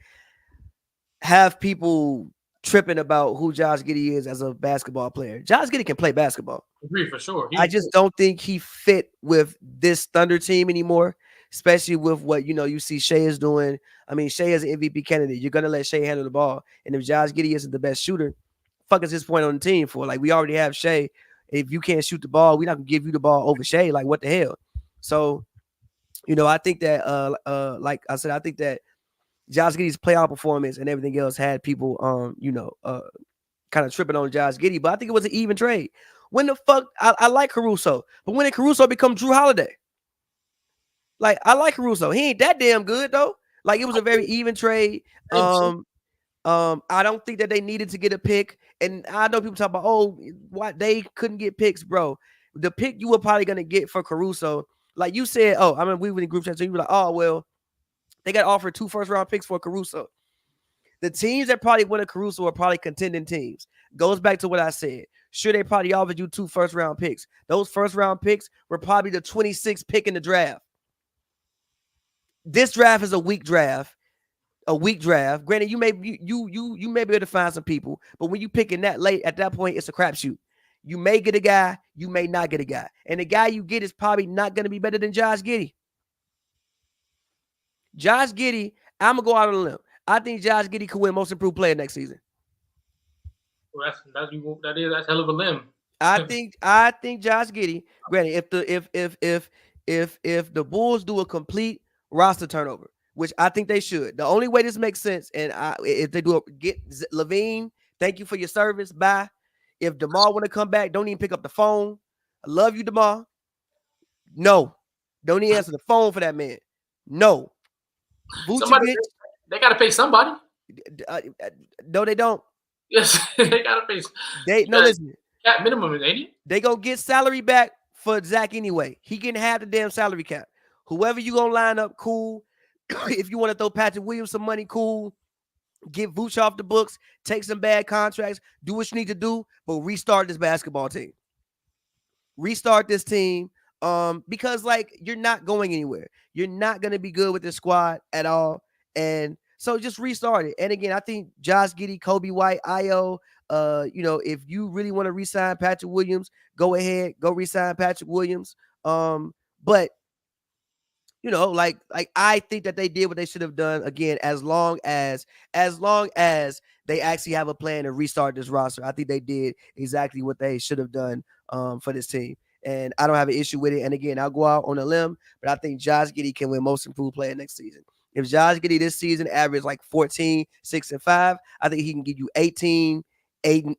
have people tripping about who Josh Giddey is as a basketball player. Josh Giddey can play basketball. Agree, for sure. I just don't think he fit with this Thunder team anymore, especially with what you see Shea is doing. I mean, Shea is an MVP candidate. You're gonna let Shea handle the ball, and if Josh Giddey isn't the best shooter, fuck is his point on the team for? Like, we already have Shea. If you can't shoot the ball, we're not gonna give you the ball over Shea. Like, what the hell? So, I think that like I said, I think that Josh Giddey's playoff performance and everything else had people kind of tripping on Josh Giddey, but I think it was an even trade. When the fuck I like Caruso, but when did Caruso become Drew Holiday? Like, I like Caruso. He ain't that damn good though. Like, it was a very even trade. I don't think that they needed to get a pick. And I know people talk about, why they couldn't get picks, bro. The pick you were probably gonna get for Caruso, like you said, we were in group chat, so you were like, well, they got offered 2 first-round picks for Caruso. The teams that probably wanted Caruso are probably contending teams. Goes back to what I said. Sure, they probably offered you 2 first-round picks. Those first-round picks were probably the 26th pick in the draft. This draft is a weak draft. Granted, you may be able to find some people, but when you picking that late, at that point, it's a crapshoot. You may get a guy, you may not get a guy. And the guy you get is probably not going to be better than Josh Giddey. Josh Giddey, I'm going to go out on a limb. I think Josh Giddey could win Most Improved Player next season. Well, that's hell of a limb. I think Josh Giddey, granted, if the Bulls do a complete roster turnover, which I think they should. The only way this makes sense, and if they do get Levine, thank you for your service. Bye. If DeMar want to come back, don't even pick up the phone. I love you, DeMar. No, don't even answer the phone for that man. No. Vucevic, they got to pay somebody. No, they don't. Yes, they got to pay. Listen. Cap minimum, ain't it? They gonna get salary back for Zach anyway. He can have the damn salary cap. Whoever you gonna line up, cool. If you want to throw Patrick Williams some money, cool. Get Vooch off the books, take some bad contracts, do what you need to do, but restart this basketball team. Restart this team. Because like you're not going anywhere. You're not gonna be good with this squad at all. And so just restart it. And again, I think Josh Giddey, Kobe White, Io, if you really want to re-sign Patrick Williams, go ahead, go re-sign Patrick Williams. But like I think that they did what they should have done again, as long as they actually have a plan to restart this roster. I think they did exactly what they should have done for this team. And I don't have an issue with it. And again, I'll go out on a limb, but I think Josh Giddey can win Most Improved Player next season. If Josh Giddey this season averaged like 14, 6, and 5, I think he can give you 18, 6,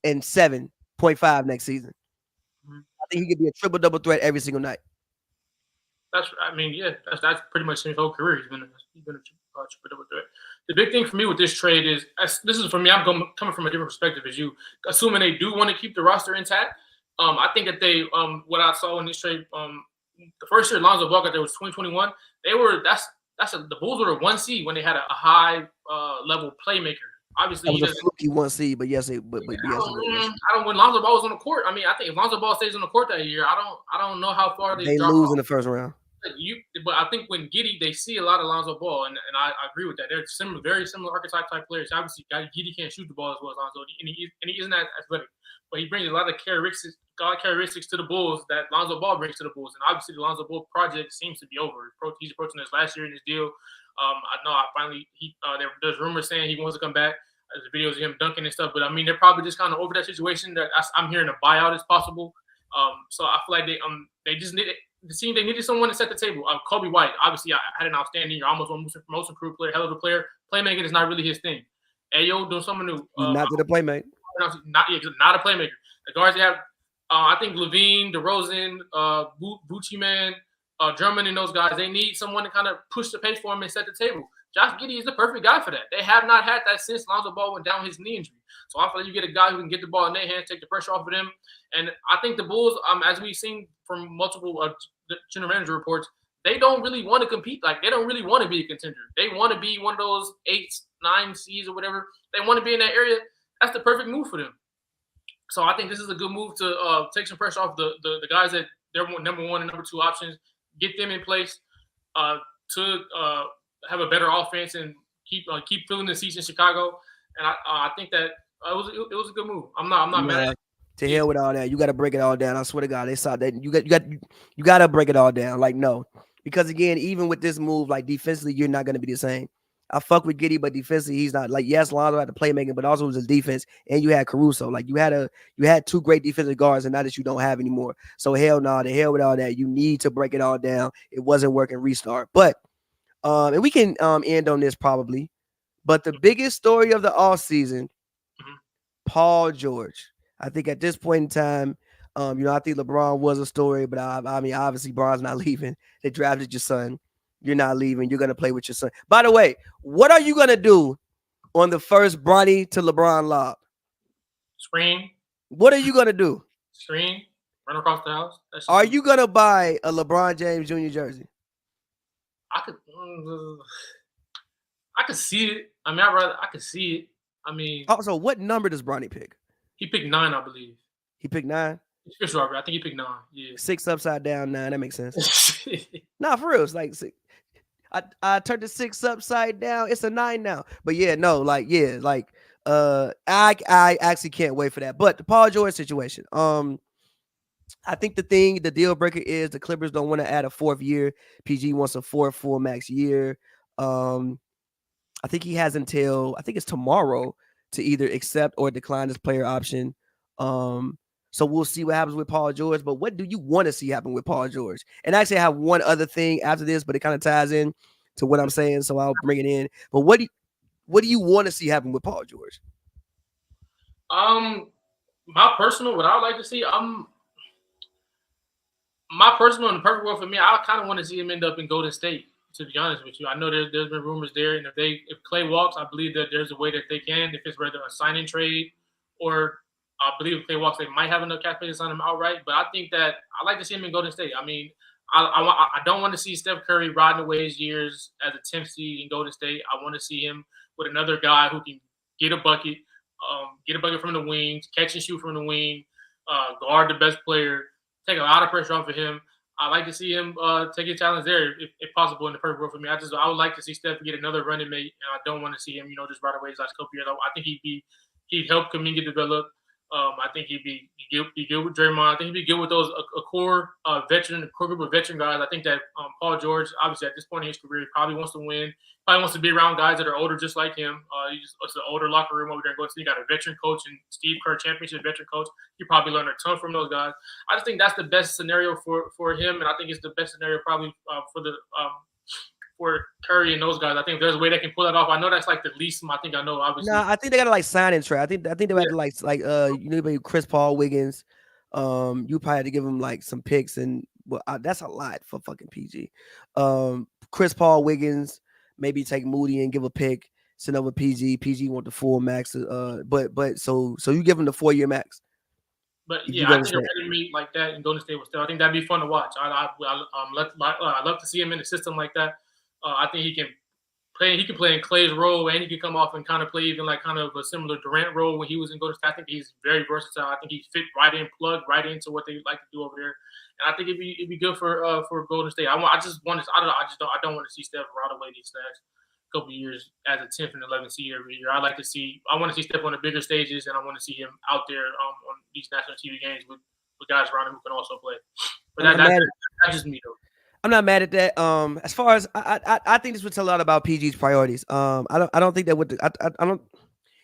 and 7.5 next season. I think he could be a triple-double threat every single night. That's pretty much his whole career. He's been a triple-double threat. The big thing for me with this trade is, this is for me, I'm coming from a different perspective as you, assuming they do want to keep the roster intact. I think that they, what I saw in this trade, the first year Lonzo Ball got there was 2021. The Bulls were a 1 seed when they had a high level playmaker. Obviously, he was a fluky 1 seed, but yes, I don't. When Lonzo Ball was on the court, I think if Lonzo Ball stays on the court that year, I don't know how far they lose in the first round. But I think when Giddey, they see a lot of Lonzo Ball, and I agree with that. They're very similar archetype type players. Obviously, Giddey can't shoot the ball as well as Lonzo, and he isn't that athletic. But he brings a lot of characteristics to the Bulls that Lonzo Ball brings to the Bulls. And obviously, the Lonzo Ball project seems to be over. He's approaching his last year in his deal. There's rumors saying he wants to come back. There's videos of him dunking and stuff. But, they're probably just kind of over that situation. That I'm hearing a buyout is possible. So I feel like they just needed – they needed someone to set the table. Kobe White, obviously, I had an outstanding year. Almost won Most Improved Player, hell of a player. Playmaking is not really his thing. Ayo doing something new. Not to the playmate. Not a playmaker. The guards they have, I think Levine, DeRozan, Bucci Man, Drummond, and those guys, they need someone to kind of push the pace for them and set the table. Josh Giddey is the perfect guy for that. They have not had that since Lonzo Ball went down his knee injury. So I feel like you get a guy who can get the ball in their hands, take the pressure off of them. And I think the Bulls, as we've seen from multiple general manager reports, they don't really want to compete. Like, they don't really want to be a contender. They want to be one of those 8, 9 seeds or whatever. They want to be in that area. That's the perfect move for them. So I think this is a good move to take some pressure off the guys that they're number 1 and number 2 options, get them in place to have a better offense and keep filling the seats in Chicago. And I think that it was a good move. I'm not mad. To hell with all that. You got to break it all down. I swear to God, they saw that. You got to break it all down. Like, no, because again, even with this move, like defensively, you're not going to be the same. I fuck with Giddey, but defensively, he's not. Like, yes, Lonzo had the playmaking, but also it was his defense, and you had Caruso. Like, you had 2 great defensive guards, and now that you don't have anymore. So hell no, to hell with all that. You need to break it all down. It wasn't working. Restart. But and we can end on this probably. But the biggest story of the offseason, Paul George. I think at this point in time, I think LeBron was a story, but obviously Bron's not leaving. They drafted your son. You're not leaving. You're going to play with your son. By the way, what are you going to do on the first Bronny to LeBron lob? Screen. What are you going to do? Screen. Run across the house. Are you going to buy a LeBron James Jr. jersey? I could see it. I could see it. Also, what number does Bronny pick? He picked 9, I believe. He picked 9? It's Robert. I think he picked 9. Yeah. 6 upside down, 9. That makes sense. Nah, for real. It's like 6. I turned the 6 upside down. It's a 9 now. But yeah, no, like I actually can't wait for that. But the Paul George situation, I think the deal breaker is the Clippers don't want to add a 4th year. PG wants a 4th full max year. I think he has until I think it's tomorrow to either accept or decline this player option. So we'll see what happens with Paul George. But what do you want to see happen with Paul George? And actually, I have one other thing after this, but it kind of ties in to what I'm saying, so I'll bring it in. But what do you want to see happen with Paul George? My personal, what I would like to see, my personal in the perfect world for me, I kind of want to see him end up in Golden State. To be honest with you, I know there's been rumors there, and if Clay walks, I believe that there's a way that they can, if it's rather a sign-in trade, or I believe if Clay walks, they might have enough cap space to sign him outright. But I think that I like to see him in Golden State. I mean, I don't want to see Steph Curry riding away his years as a 10th seed in Golden State. I want to see him with another guy who can get a bucket from the wings, catch and shoot from the wing, guard the best player, take a lot of pressure off of him. I like to see him take his challenge there, if possible, in the perfect world for me. I would like to see Steph get another running mate, and I don't want to see him, just right away his last couple years. I think he'd help Kuminga develop. I think he'd be good with Draymond. I think he'd be good with those a core group of veteran guys. I think that Paul George, obviously at this point in his career, he probably wants to win. Probably wants to be around guys that are older, just like him. It's an older locker room over there. You got a veteran coach and Steve Kerr, championship veteran coach. You probably learn a ton from those guys. I just think that's the best scenario for him, and I think it's the best scenario probably for Curry and those guys. I think there's a way they can pull that off. I know that's like the least. I know obviously. No, I think they got to like sign and trade. I think they have to like Chris Paul, Wiggins. You probably had to give him like some picks, and that's a lot for fucking PG. Chris Paul, Wiggins, maybe take Moody and give a pick. Send over PG. PG want the full max. But so you give him the 4-year max. But yeah, I think a running meet like that in Golden State was still. I think that'd be fun to watch. I love to see him in a system like that. I think he can play. He can play in Clay's role, and he can come off and kind of play even like kind of a similar Durant role when he was in Golden State. I think he's very versatile. I think he fit right in, plugged right into what they like to do over there. And I think it'd be good for Golden State. I don't want to see Steph ride away these last couple of years as a 10th and 11th seed every year. I want to see Steph on the bigger stages, and I want to see him out there on these national TV games with guys around him who can also play. But that's just me though. I'm not mad at that. As far as I think this would tell a lot about PG's priorities. I don't think that would. I don't.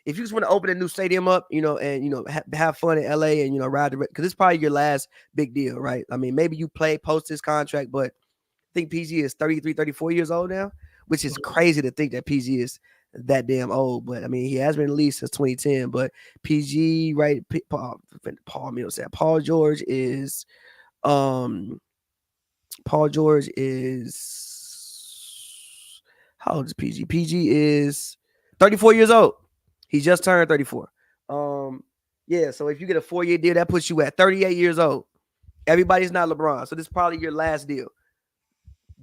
If you just want to open a new stadium up, and have fun in LA and ride the, because it's probably your last big deal, right? I mean, maybe you play post this contract, but I think PG is 33, 34 years old now, which is crazy to think that PG is that damn old. But I mean, he has been in the league since 2010. But PG, right? Paul George is how old is PG? PG is 34 years old. He just turned 34. Yeah, so if you get a 4-year deal, that puts you at 38 years old. Everybody's not LeBron, so this is probably your last deal.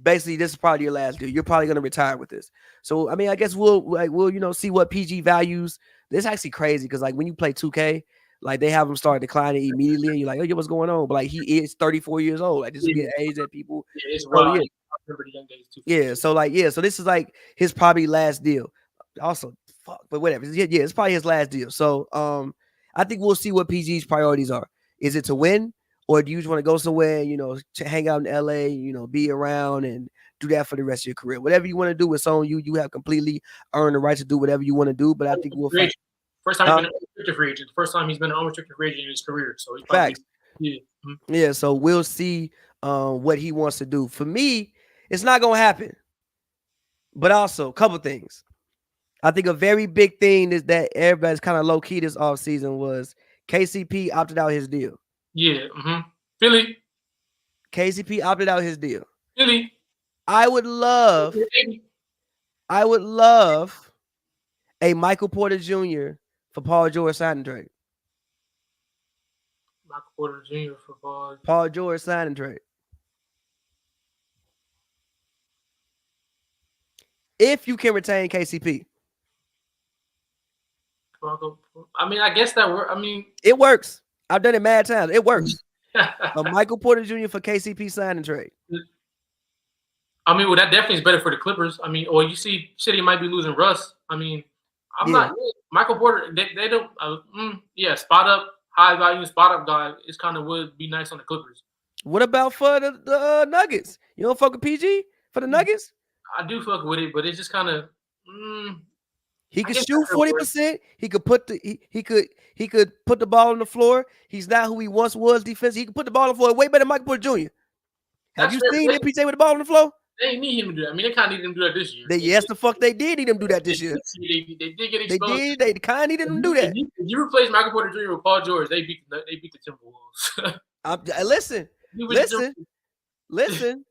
Basically, this is probably your last deal. You're probably going to retire with this. So, I mean, I guess we'll see what PG values. This is actually crazy because, like, when you play 2K, like, they have him start declining immediately, and you're like, oh, what's going on? But, like, he is 34 years old. Like, this is the age that people. Yeah, it's wild. I remember the young days, too. Yeah, so this is, like, his probably last deal. Also, fuck, but whatever. Yeah, it's probably his last deal. So, I think we'll see what PG's priorities are. Is it to win? Or do you just want to go somewhere, to hang out in LA, be around and do that for the rest of your career? Whatever you want to do, it's on you. You have completely earned the right to do whatever you want to do. But I think we'll find. First time he's been an unrestricted free agent. First time he's been an unrestricted free agent in his career. So he's probably, facts. Yeah. So we'll see what he wants to do. For me, it's not gonna happen. But also, a couple things. I think a very big thing is that everybody's kind of low key this offseason was KCP opted out his deal. Yeah. Philly. KCP opted out his deal. Philly. I would love a Michael Porter Jr. for Paul George signing trade. Michael Porter Jr. for Paul George signing trade. If you can retain KCP. I mean, I guess that works. I mean, it works. I've done it mad times. It works. A Michael Porter Jr. for KCP signing trade. I mean, well, that definitely is better for the Clippers. I mean, or you see, shit, he might be losing Russ. I mean, I'm not Michael Porter. They don't. Spot up, high value spot up guy is kind of would be nice on the Clippers. What about for the Nuggets? You don't fuck with PG for the Nuggets? I do fuck with it, but it's just kind of. He could shoot 40%. He could put he could put the ball on the floor. He's not who he once was defense. He could put the ball on the floor way better than Michael Porter Jr. Have you seen MPJ with the ball on the floor? They need him to do that. I mean, they kind of need him to do that this year. Yes, the fuck they did need him to do that this year. They did get exposed. They kind of needed him to do that. If you replace Michael Porter Jr. with Paul George, they beat the Listen. Timberwolves. Listen.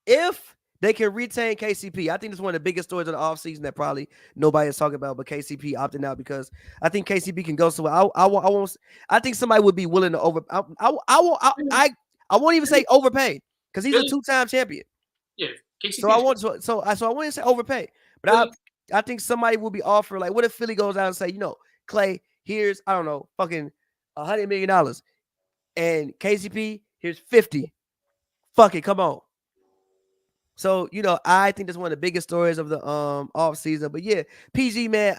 If they can retain KCP, I think it's one of the biggest stories of the offseason that probably nobody is talking about, but KCP opting out because I think KCP can go somewhere. I think somebody would be willing to over. I won't even say overpay because he's a 2-time champion. Yeah, KCP. So I want to say overpay, but I think somebody will be offered. Like, what if Philly goes out and say, Clay, here's I don't know, fucking $100 million, and KCP here's 50. Fuck it, come on. So I think that's one of the biggest stories of the off season. But yeah, PG man,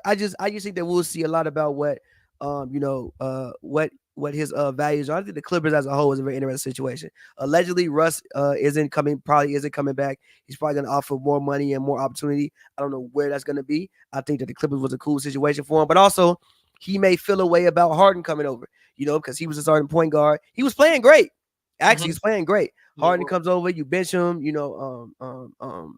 I just think that we'll see a lot about what what his values are. I think the Clippers as a whole is a very interesting situation. Allegedly, Russ isn't coming back. He's probably going to offer more money and more opportunity. I don't know where that's going to be. I think that the Clippers was a cool situation for him, but also he may feel a way about Harden coming over, because he was a starting point guard. He was playing great. Actually, he's playing great. Harden comes over, you bench him,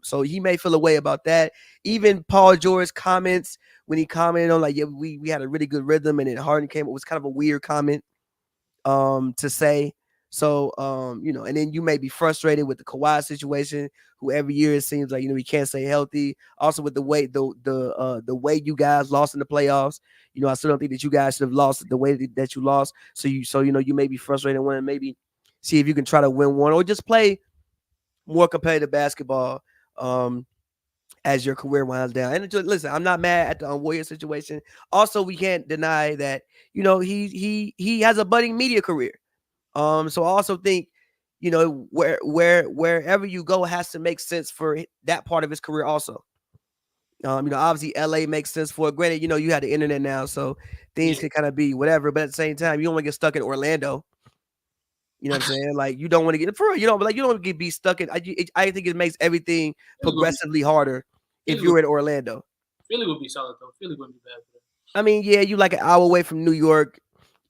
so he may feel a way about that. Even Paul George's comments when he commented on we had a really good rhythm, and then Harden came, it was kind of a weird comment to say. So and then you may be frustrated with the Kawhi situation, who every year it seems like he can't stay healthy. Also with the way the way you guys lost in the playoffs, I still don't think that you guys should have lost the way that you lost. So you may be frustrated and want to maybe see if you can try to win one or just play more competitive basketball as your career winds down. And listen, I'm not mad at the Warrior situation. Also, we can't deny that he has a budding media career. So I also think wherever you go has to make sense for that part of his career also. Obviously LA makes sense for it. Granted, you have the internet now, so things can kind of be whatever. But at the same time, you don't want to get stuck in Orlando. You know what I'm saying? Like, you don't want to get for real. You don't want to be stuck in. I think it makes everything progressively harder if you're in Orlando. Philly would be solid though. Philly wouldn't be bad for them. I mean, yeah, you like an hour away from New York.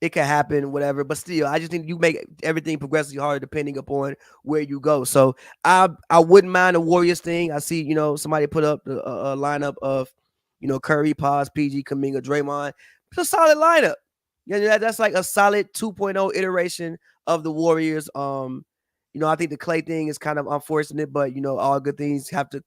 It can happen, whatever. But still, I just think you make everything progressively harder depending upon where you go. So I wouldn't mind the Warriors thing. I see, somebody put up a lineup of, Curry, Paz, PG, Kuminga, Draymond. It's a solid lineup. That's like a solid 2.0 iteration of the Warriors. I think the Clay thing is kind of unfortunate, but all good things have to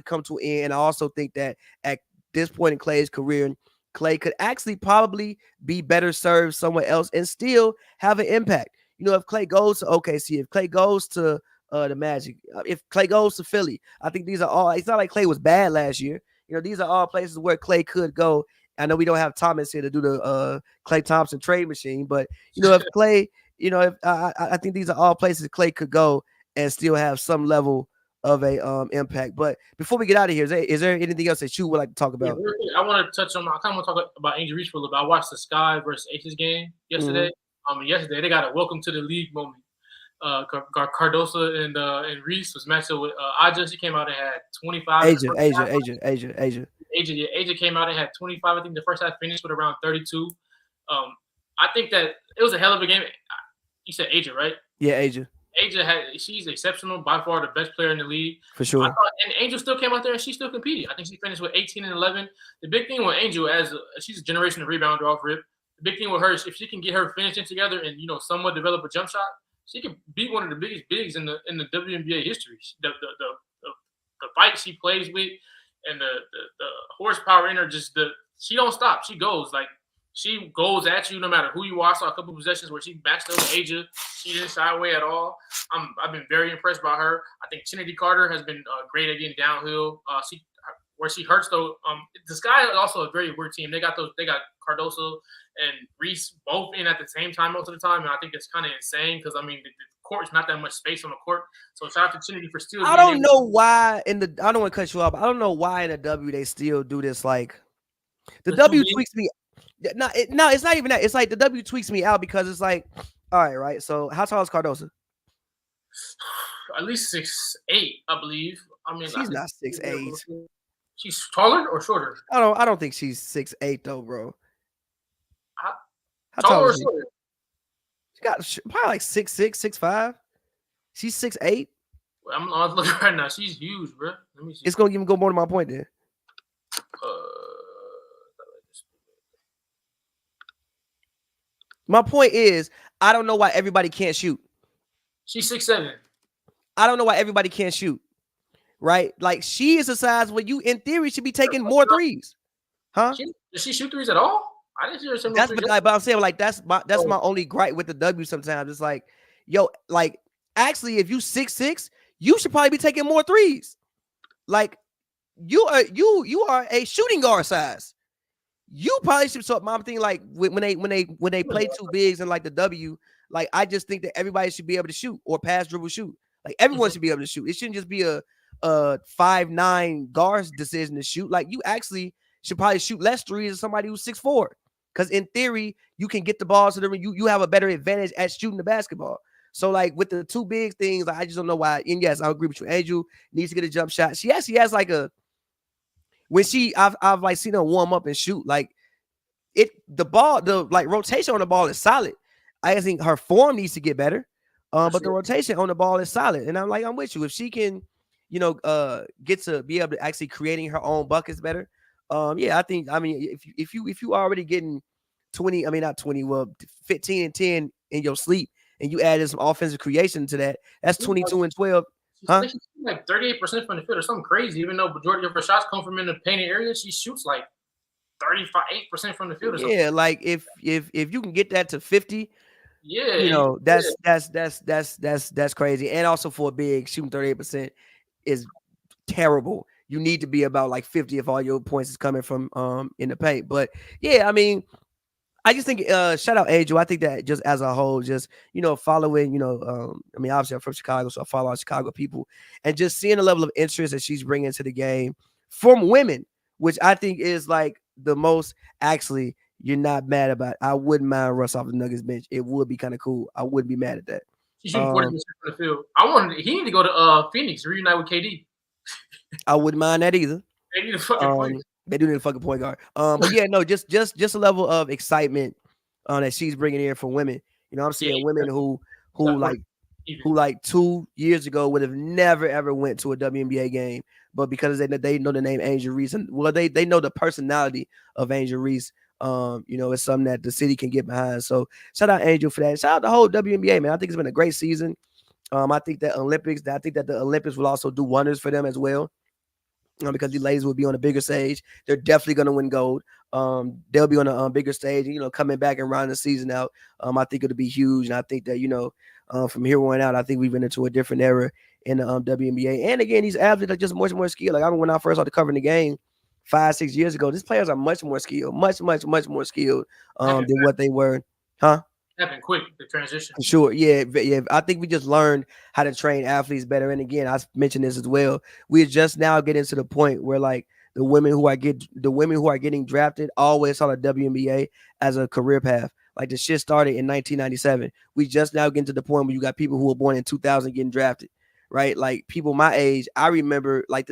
come to an end. And I also think that at this point in Clay's career, Clay could actually probably be better served somewhere else and still have an impact. If Clay goes to OKC, if Clay goes to the Magic, if Clay goes to Philly, I think these are all. It's not like Clay was bad last year. These are all places where Clay could go. I know we don't have Thomas here to do the Clay Thompson trade machine, but if Clay, I think these are all places Clay could go and still have some level of a impact. But before we get out of here, is there anything else that you would like to talk about? Yeah, I want to touch on. I kind of want to talk about Angel Reese for a little bit. I watched the Sky versus Aces game yesterday. Yesterday they got a welcome to the league moment. Cardoso and Reese was matched up with Aja. She came out and had 25. Aja came out and had 25. I think the first half finished with around 32. I think that it was a hell of a game. You said Aja, right? Yeah, Aja. She's exceptional, by far the best player in the league. For sure. And Angel still came out there and she still competed. I think she finished with 18 and 11. The big thing with Angel, she's a generational rebounder off rip. The big thing with her is if she can get her finishing together and somewhat develop a jump shot, she could be one of the biggest bigs in the WNBA history. The fight she plays with and the horsepower in her, she don't stop. She goes she goes at you no matter who you are. I saw a couple of possessions where she matched up with Aja. She didn't shy away at all. I've been very impressed by her. I think Trinity Carter has been great at getting downhill. Where she hurts though. The Sky is also a very weird team. They got Cardoso and Reese both in at the same time most of the time, and I think it's kind of insane because the court. It's not that much space on the court. So shout out to Trinity for still. I don't know why I don't want to cut you off. I don't know why in the W they still do this. Like the W tweaks me. No, it's not even that. It's like the W tweaks me out because it's like, all right, right. So how tall is Cardosa? At least 6'8", I believe. I mean, she's not 6'8". She's taller or shorter? I don't think she's 6'8" though, bro. How taller or shorter? She got probably like 6'6", 6'5". She's 6'8". I'm looking right now. She's huge, bro. Let me see. It's gonna even go more to my point then. My point is, I don't know why everybody can't shoot. She's 6'7". I don't know why everybody can't shoot. Right? Like she is a size where you, in theory, should be taking more threes. Huh? Does she shoot threes at all? I didn't see her shoot threes. But I'm saying, like, that's my only gripe with the W sometimes. It's like, yo, like, actually, if you 6'6", you should probably be taking more threes. Like, you are a shooting guard size. You probably should. So my thing, like, when they play two bigs and like the W, like, I just think that everybody should be able to shoot or pass, dribble, shoot. Like everyone should be able to shoot. It shouldn't just be a 5'9" guard's decision to shoot. Like you actually should probably shoot less threes than somebody who's 6'4". Because in theory, you can get the ball so that you have a better advantage at shooting the basketball. So like with the two big things, like, I just don't know why. And yes, I agree with you. Angel needs to get a jump shot. She actually has like I've like seen her warm up and shoot. Like the rotation on the ball is solid. I think her form needs to get better. But the rotation on the ball is solid. And I'm with you. If she can, get to be able to actually creating her own buckets better. Yeah, I mean, if you already getting 20, I mean, not 20, well, 15 and 10 in your sleep, and you added some offensive creation to that, that's 22 and 12. Huh? She's like 38% from the field or something crazy. Even though majority of her shots come from in the painted area, she shoots like 35% from the field or something. Yeah, like if you can get that to 50, yeah, that's crazy. And also for a big, shooting 38% is terrible. You need to be about like 50 if all your points is coming from in the paint. But yeah, I mean, I just think shout out Angel. I think that just as a whole, just following, I mean, obviously I'm from Chicago, so I follow our Chicago people, and just seeing the level of interest that she's bringing to the game from women, which I think is like the most actually you're not mad about. I wouldn't mind Russ off the Nuggets bench. It would be kind of cool. I wouldn't be mad at that. She's shooting 40% from the field. He need to go to Phoenix, reunite with KD. I wouldn't mind that either. They need a fucking point. They do need a fucking point guard. But yeah, no, just a level of excitement that she's bringing in for women. I'm seeing women who like 2 years ago would have never ever went to a WNBA game, but because they know the name Angel Reese, and they know the personality of Angel Reese. It's something that the city can get behind. So shout out Angel for that. Shout out the whole WNBA, man. I think it's been a great season. I think that the Olympics will also do wonders for them as well. Because these ladies will be on a bigger stage. They're definitely going to win gold. They'll be on a bigger stage, coming back and rounding the season out. I think it'll be huge. And I think that, from here on out, I think we've been into a different era in the WNBA. And again, these athletes are just much more skilled. Like I remember when I first started covering the game 5-6 years ago, these players are much more skilled, much more skilled than what they were. Huh? Happened quick, the transition. Sure, yeah. I think we just learned how to train athletes better. And again, I mentioned this as well. We're just now getting to the point where like the women who are getting drafted always saw the WNBA as a career path. Like the shit started in 1997. We just now getting to the point where you got people who were born in 2000 getting drafted, right? Like people my age, I remember like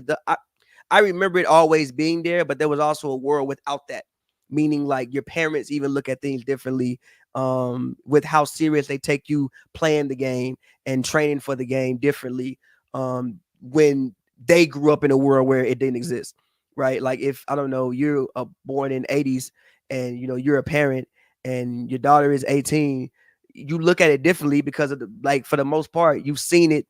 I remember it always being there, but there was also a world without that. Meaning like your parents even look at things differently. With how serious they take you playing the game and training for the game differently when they grew up in a world where it didn't exist, right? Like if, I don't know, you're born in 80s and, you're a parent and your daughter is 18, you look at it differently because of for the most part, you've seen it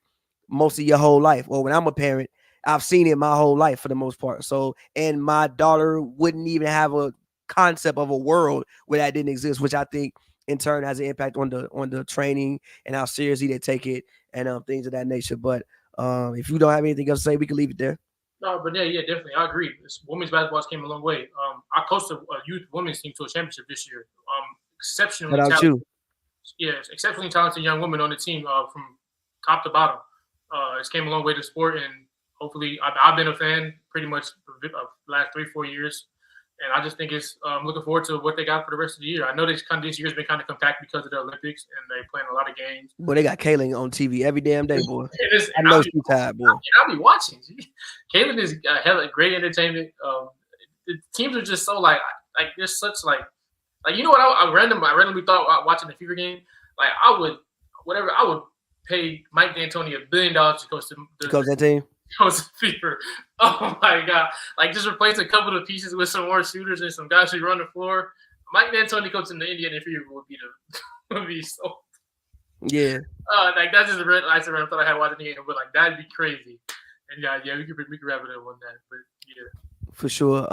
most of your whole life. Or when I'm a parent, I've seen it my whole life for the most part. So, and my daughter wouldn't even have a concept of a world where that didn't exist, which I think in turn has an impact on the training and how seriously they take it and things of that nature. But if you don't have anything else to say, we can leave it there. No, but yeah, definitely. I agree. Women's basketball came a long way. I coached a youth women's team to a championship this year. Exceptionally talented. exceptionally talented young women on the team from top to bottom. It's came a long way to sport, and hopefully, I've been a fan pretty much the last 3-4 years, and I just think it's looking forward to what they got for the rest of the year. I know this year's been kind of compact because of the Olympics, and they playing a lot of games. Boy, they got Kaylin on TV every damn day, boy. I know she's tired, boy. I'll be watching. Kaylin is hella great entertainment. The teams are just so like there's such like you know what I randomly thought watching the Fever game, like I would pay Mike D'Antoni $1 billion to coach that team. Coach Fever. Oh my god! Like just replace a couple of pieces with some more shooters and some guys who run the floor. Mike D'Antoni coaching the Indiana Fever would be so. Yeah. Like that's just a red light around. I thought I had watching the game, but like that'd be crazy. And yeah, we could wrap it up on that. But yeah. For sure.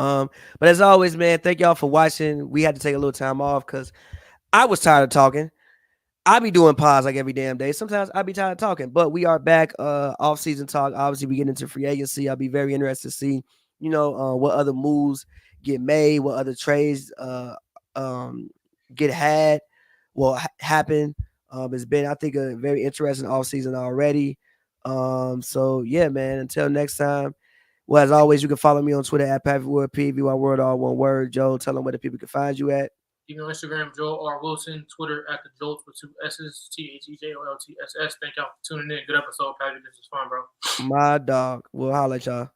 But as always, man, thank y'all for watching. We had to take a little time off because I was tired of talking. I be doing pods like every damn day. Sometimes I be tired of talking, but we are back. Off-season talk. Obviously, we get into free agency. I'll be very interested to see, what other moves get made, what other trades get had, happen. It's been, I think, a very interesting off-season already. So yeah, man. Until next time. Well, as always, you can follow me on Twitter at pavyworld, pavyworld, all one word. Joe, tell them where the people can find you at. You can Instagram, Joel R. Wilson, Twitter at the Jolt with 2 S's, THEJOLTSS. Thank y'all for tuning in. Good episode, Pavy. This was fun, bro. My dog. We'll holler at y'all.